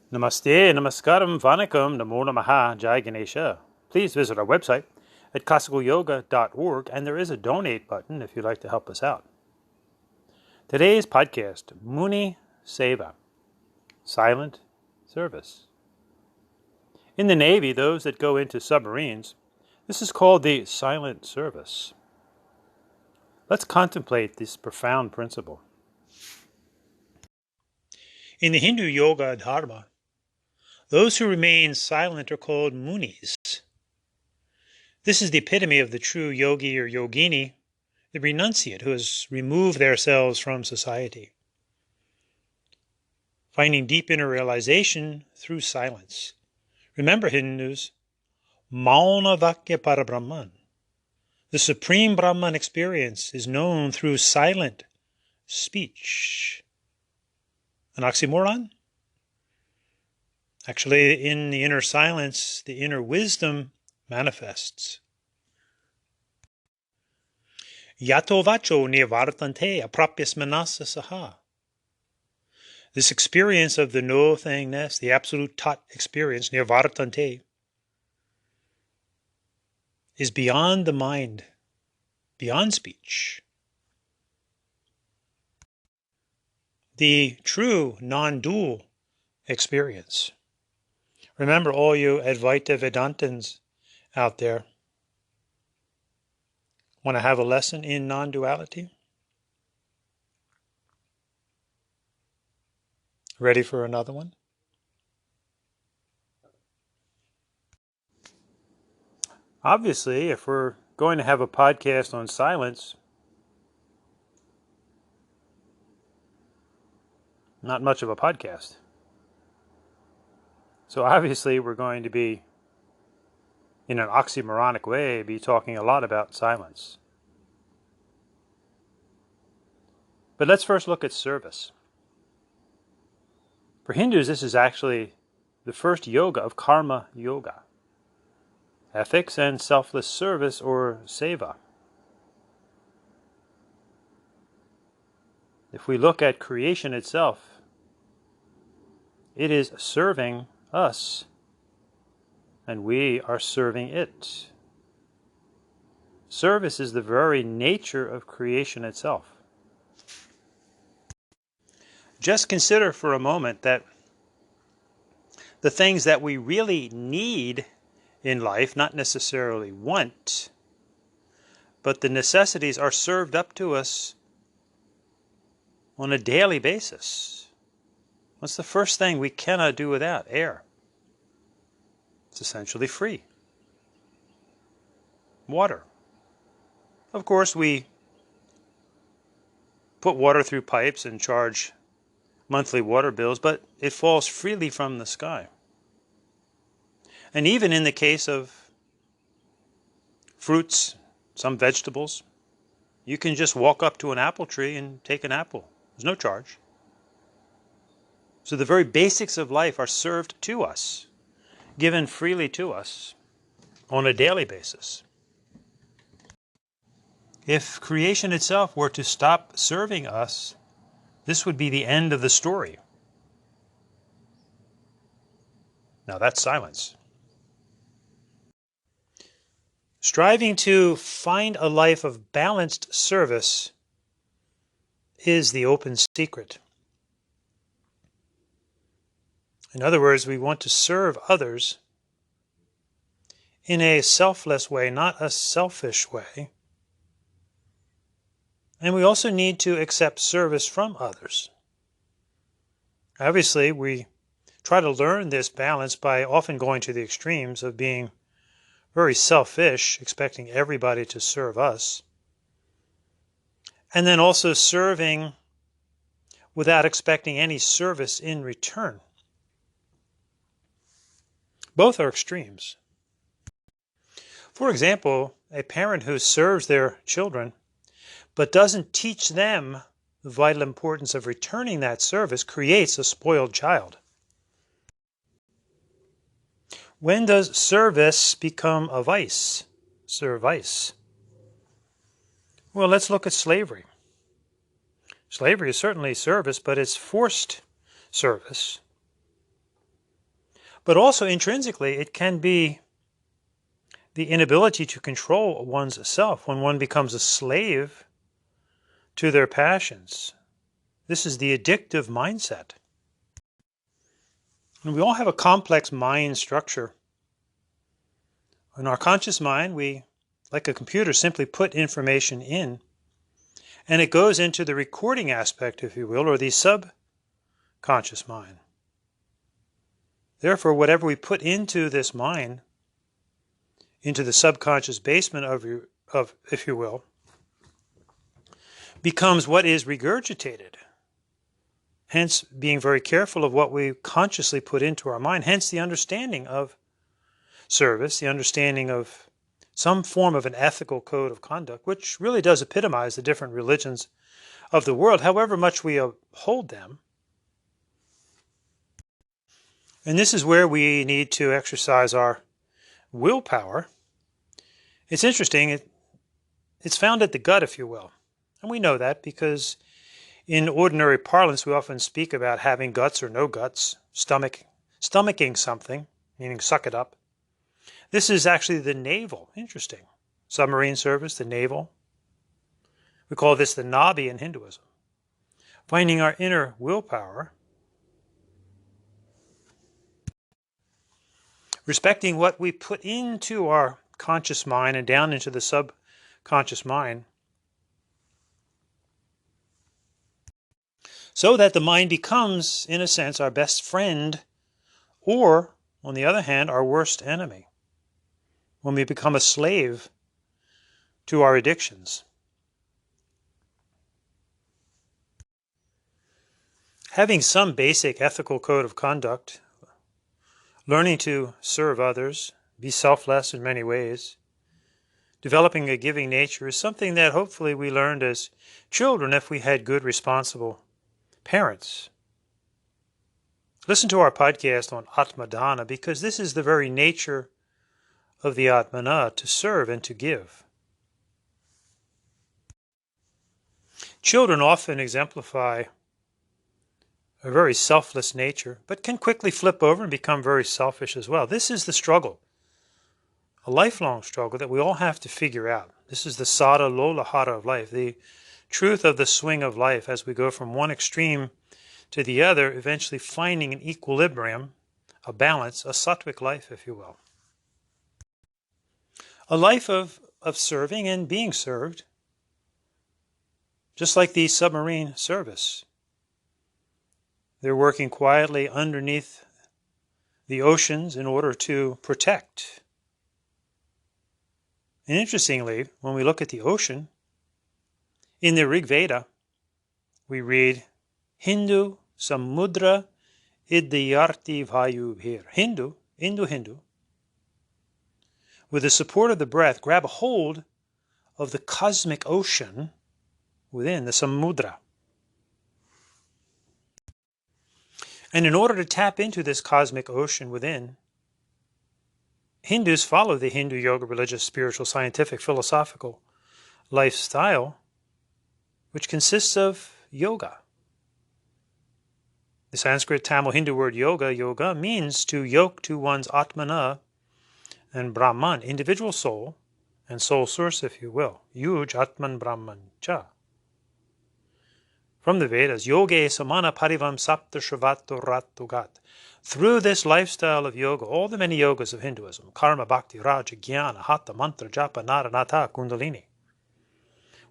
Namaste, Namaskaram, Vanakkam, Namo Namaha, Jai Ganesha. Please visit our website at classicalyoga.org, and there is a donate button if you'd like to help us out. Today's podcast, Muni, Seva, silent service. In the Navy, those that go into submarines, this is called the silent service. Let's contemplate this profound principle. In the Hindu yoga dharma, those who remain silent are called Munis. This is the epitome of the true yogi or yogini, the renunciate who has removed themselves from society, finding deep inner realization through silence. Remember, Hindus, Mauna Vakya Parabrahman. The supreme Brahman experience is known through silent speech. An oxymoron? Actually, in the inner silence, the inner wisdom manifests. Yato vacho nivartante aprapyas manasa saha. This experience of the no-thingness, the absolute tat experience, nivartante, is beyond the mind, beyond speech. The true non-dual experience. Remember, all you Advaita Vedantins out there, want to have a lesson in non-duality? Ready for another one? Obviously, if we're going to have a podcast on silence, not much of a podcast. So obviously we're going to be, in an oxymoronic way, be talking a lot about silence. But let's first look at service. For Hindus, this is actually the first yoga of karma yoga. Ethics and selfless service, or seva. If we look at creation itself, it is serving us, and we are serving it. Service is the very nature of creation itself. Just consider for a moment that the things that we really need in life, not necessarily want, but the necessities are served up to us on a daily basis. What's the first thing we cannot do without? Air. It's essentially free. Water. Of course, we put water through pipes and charge monthly water bills, but it falls freely from the sky. And even in the case of fruits, some vegetables, you can just walk up to an apple tree and take an apple. There's no charge. So the very basics of life are served to us, given freely to us on a daily basis. If creation itself were to stop serving us, this would be the end of the story. Now that's silence. Striving to find a life of balanced service is the open secret. In other words, we want to serve others in a selfless way, not a selfish way. And we also need to accept service from others. Obviously, we try to learn this balance by often going to the extremes of being very selfish, expecting everybody to serve us, and then also serving without expecting any service in return. Both are extremes. For example, a parent who serves their children but doesn't teach them the vital importance of returning that service creates a spoiled child. When does service become a vice? Service. Well, let's look at slavery. Slavery is certainly service, but it's forced service. But also intrinsically, it can be the inability to control one's self when one becomes a slave to their passions. This is the addictive mindset. And we all have a complex mind structure. In our conscious mind, we, like a computer, simply put information in, and it goes into the recording aspect, if you will, or the subconscious mind. Therefore, whatever we put into this mind, into the subconscious basement of, if you will, becomes what is regurgitated. Hence, being very careful of what we consciously put into our mind. Hence, the understanding of service, the understanding of some form of an ethical code of conduct, which really does epitomize the different religions of the world, however much we uphold them. And this is where we need to exercise our willpower. It's interesting. It's found at the gut, if you will. And we know that because in ordinary parlance, we often speak about having guts or no guts, stomaching something, meaning suck it up. This is actually the navel. Interesting. Submarine service, the navel. We call this the nabi in Hinduism. Finding our inner willpower, respecting what we put into our conscious mind and down into the subconscious mind, so that the mind becomes, in a sense, our best friend, or, on the other hand, our worst enemy, when we become a slave to our addictions. Having some basic ethical code of conduct, learning to serve others, be selfless in many ways, developing a giving nature is something that hopefully we learned as children if we had good, responsible parents. Listen to our podcast on Atmadana, because this is the very nature of the Atmana, to serve and to give. Children often exemplify a very selfless nature, but can quickly flip over and become very selfish as well. This is the struggle, a lifelong struggle that we all have to figure out. This is the sada lola hara of life, the truth of the swing of life as we go from one extreme to the other, eventually finding an equilibrium, a balance, a sattvic life, if you will. A life of serving and being served, just like the submarine service. They're working quietly underneath the oceans in order to protect. And interestingly, when we look at the ocean, in the Rig Veda, we read, Hindu samudra idyarti vayubhir. Hindu, with the support of the breath, grab a hold of the cosmic ocean within, the samudra. And in order to tap into this cosmic ocean within, Hindus follow the Hindu yoga, religious, spiritual, scientific, philosophical lifestyle, which consists of yoga. The Sanskrit, Tamil, Hindu word yoga means to yoke to one's Atmana and Brahman, individual soul and soul source, if you will. Yuj Atman Brahman Cha. From the Vedas, Yoge Samana Parivam Sapta Shravato Ratugat. Through this lifestyle of yoga, all the many yogas of Hinduism, Karma, Bhakti, Raja, Jnana, Hatha, Mantra, Japa, Nara, Natha, Kundalini,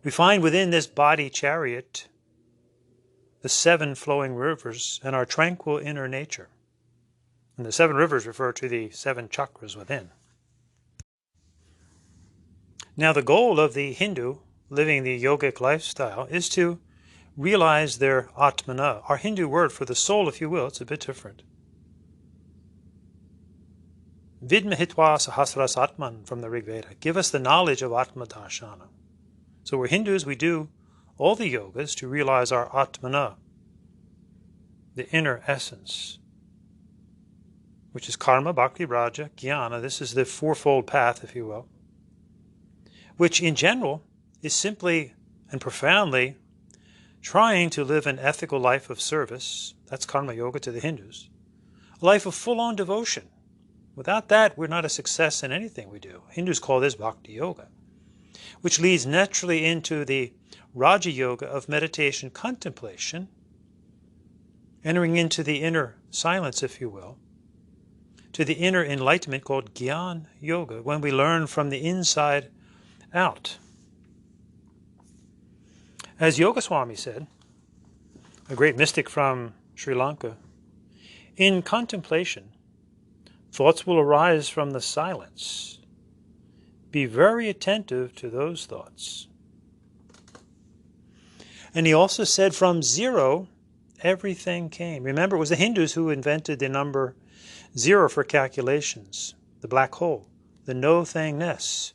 we find within this body chariot the 7 flowing rivers and our tranquil inner nature. And the 7 rivers refer to the 7 chakras within. Now, the goal of the Hindu living the yogic lifestyle is to realize their Atmana. Our Hindu word for the soul, if you will, it's a bit different. Vidmahitva sahasras atman from the Rig Veda. Give us the knowledge of Atma Darshana. So we're Hindus, we do all the yogas to realize our Atmana, the inner essence, which is Karma, Bhakti, Raja, Jnana. This is the fourfold path, if you will, which in general is simply and profoundly trying to live an ethical life of service. That's Karma Yoga to the Hindus. a life of full-on devotion. Without that, we're not a success in anything we do. Hindus call this Bhakti Yoga, which leads naturally into the Raja Yoga of meditation contemplation, entering into the inner silence, if you will, to the inner enlightenment called Gyan Yoga, when we learn from the inside out. As Yogaswami said, a great mystic from Sri Lanka, in contemplation, thoughts will arise from the silence. Be very attentive to those thoughts. And he also said from zero, everything came. Remember, it was the Hindus who invented the number zero for calculations, the black hole, the no-thingness,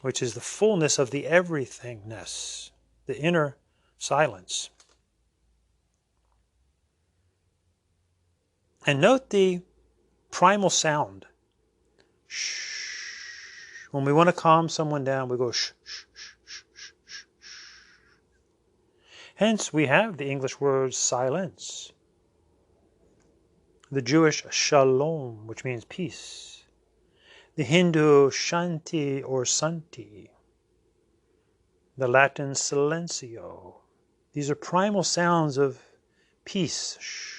which is the fullness of the everythingness, the inner silence. And note the primal sound. Shh. When we want to calm someone down, we go shh, shh, shh, shh, shh, shh. Hence, we have the English word silence. The Jewish shalom, which means peace. The Hindu shanti or santi. The Latin silencio. These are primal sounds of peace. Shh.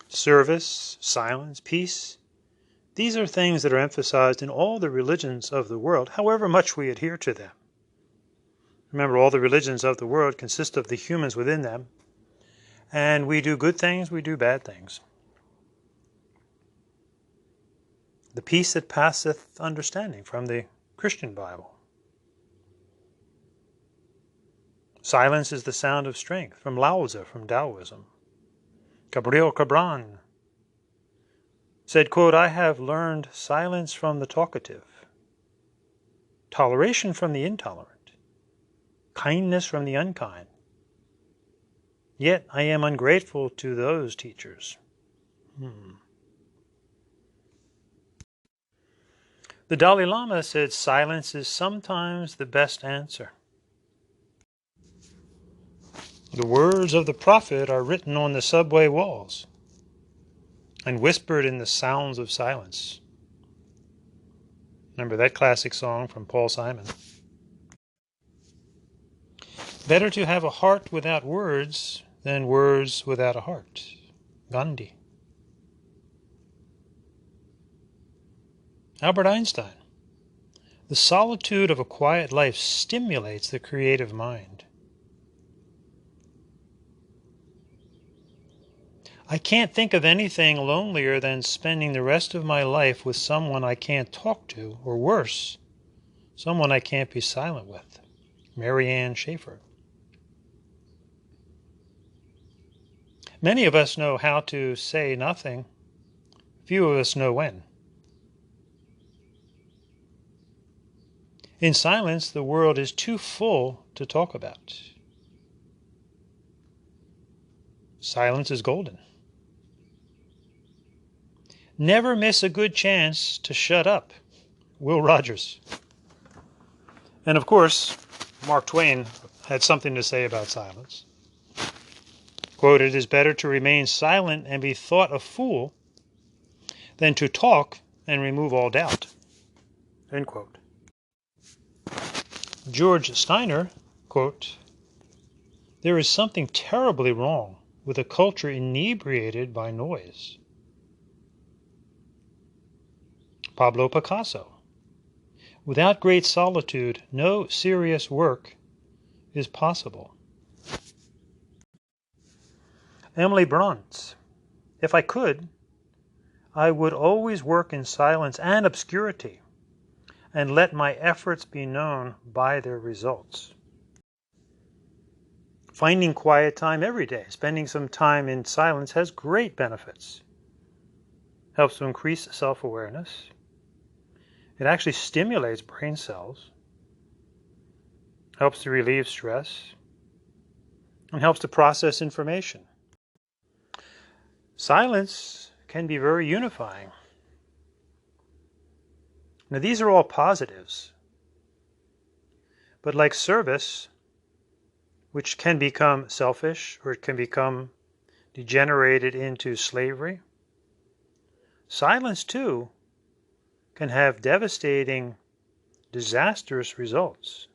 Service, silence, peace. These are things that are emphasized in all the religions of the world, however much we adhere to them. Remember, all the religions of the world consist of the humans within them, and we do good things, we do bad things. The peace that passeth understanding from the Christian Bible. Silence is the sound of strength from Lao Tzu, from Taoism. Gabriel Cabran said, quote, I have learned silence from the talkative, toleration from the intolerant, kindness from the unkind. Yet I am ungrateful to those teachers. The Dalai Lama said silence is sometimes the best answer. The words of the prophet are written on the subway walls and whispered in the sounds of silence. Remember that classic song from Paul Simon? Better to have a heart without words than words without a heart. Gandhi. Albert Einstein. The solitude of a quiet life stimulates the creative mind. I can't think of anything lonelier than spending the rest of my life with someone I can't talk to, or worse, someone I can't be silent with. Mary Ann Schaefer. Many of us know how to say nothing. Few of us know when. In silence, the world is too full to talk about. Silence is golden. Never miss a good chance to shut up. Will Rogers. And of course, Mark Twain had something to say about silence. Quote, it is better to remain silent and be thought a fool than to talk and remove all doubt. End quote. George Steiner, quote, there is something terribly wrong with a culture inebriated by noise. Pablo Picasso, without great solitude, no serious work is possible. Emily Bront, if I could, I would always work in silence and obscurity and let my efforts be known by their results. Finding quiet time every day, spending some time in silence has great benefits. Helps to increase self-awareness. It actually stimulates brain cells, helps to relieve stress, and helps to process information. Silence can be very unifying. Now, these are all positives, but like service, which can become selfish or it can become degenerated into slavery. Silence, too, can have devastating, disastrous results.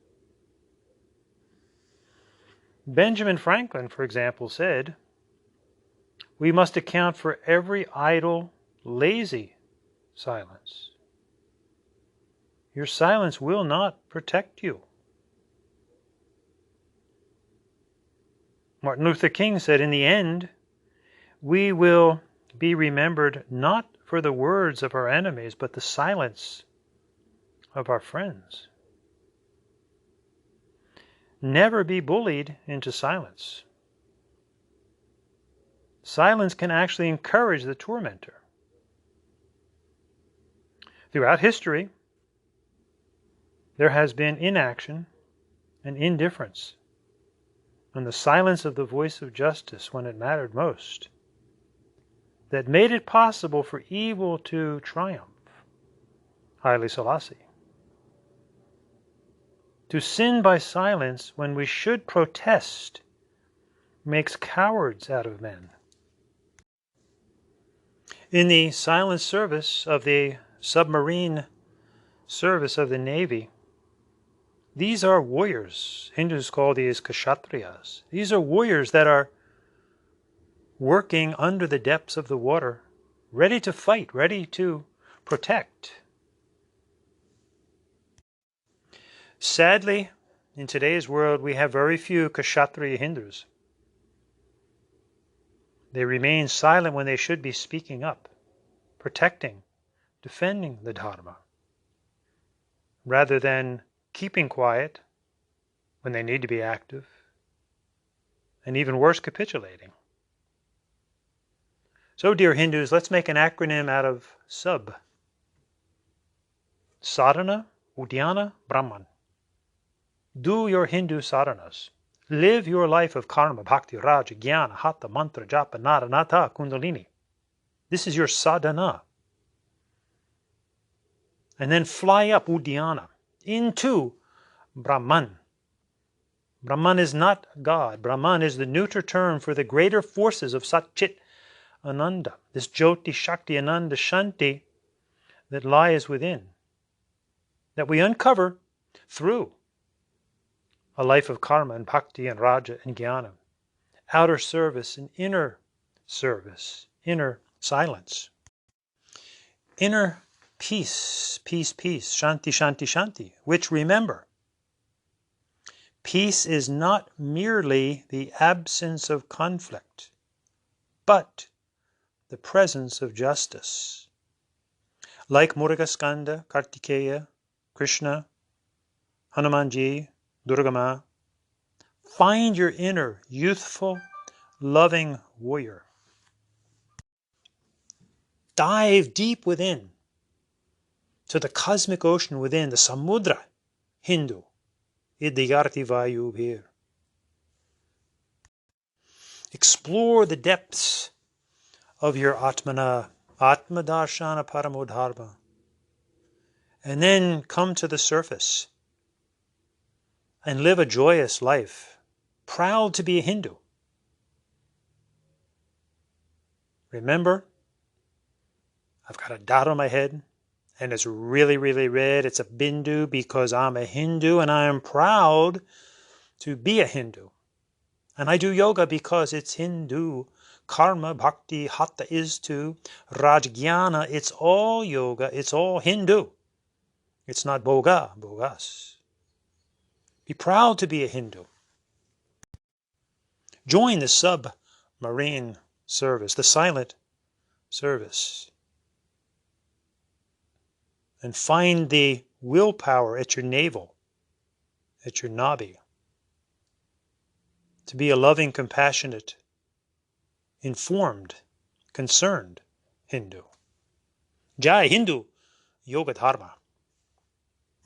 Benjamin Franklin, for example, said, "We must account for every idle, lazy silence. Your silence will not protect you." Martin Luther King said, "In the end, we will be remembered not for the words of our enemies, but the silence of our friends." Never be bullied into silence. Silence can actually encourage the tormentor. Throughout history, there has been inaction and indifference and the silence of the voice of justice when it mattered most that made it possible for evil to triumph. Haile Selassie. To sin by silence when we should protest makes cowards out of men. In the silent service of the submarine service of the Navy, these are warriors. Hindus call these kshatriyas. These are warriors that are working under the depths of the water, ready to fight, ready to protect. Sadly, in today's world, we have very few kshatriya Hindus. They remain silent when they should be speaking up, protecting, defending the Dharma, rather than keeping quiet when they need to be active, and even worse, capitulating. So, dear Hindus, let's make an acronym out of SUB. Sadhana, Uddiyana, Brahman. Do your Hindu sadhanas. Live your life of karma, bhakti, raja, jnana, hatha, mantra, japa, nada, nata, kundalini. This is your sadhana. And then fly up, Uddiyana, into Brahman. Brahman is not God. Brahman is the neuter term for the greater forces of Sat Chit Ananda, this Jyoti Shakti Ananda Shanti that lies within, that we uncover through a life of karma and bhakti and raja and jnana, outer service and inner service, inner silence, inner peace, peace, peace, shanti, shanti, shanti, which, remember, peace is not merely the absence of conflict, but the presence of justice. Like Murugaskanda, Kartikeya, Krishna, Hanumanji, Durga Ma, find your inner, youthful, loving warrior. Dive deep within to the cosmic ocean within, the Samudra Hindu, Idyarthi Vayubhir. Explore the depths of your Atmana, Atma Darshana Paramodharma, and then come to the surface and live a joyous life, proud to be a Hindu. Remember, I've got a dot on my head, and it's really, really red. It's a bindu because I'm a Hindu, and I am proud to be a Hindu. And I do yoga because it's Hindu. Karma, bhakti, hatha is too. Rajjnana, it's all yoga. It's all Hindu. It's not bogas. Be proud to be a Hindu. Join the submarine service, the silent service, and find the willpower at your navel, at your nabi, to be a loving, compassionate, informed, concerned Hindu. Jai Hindu Yoga Dharma.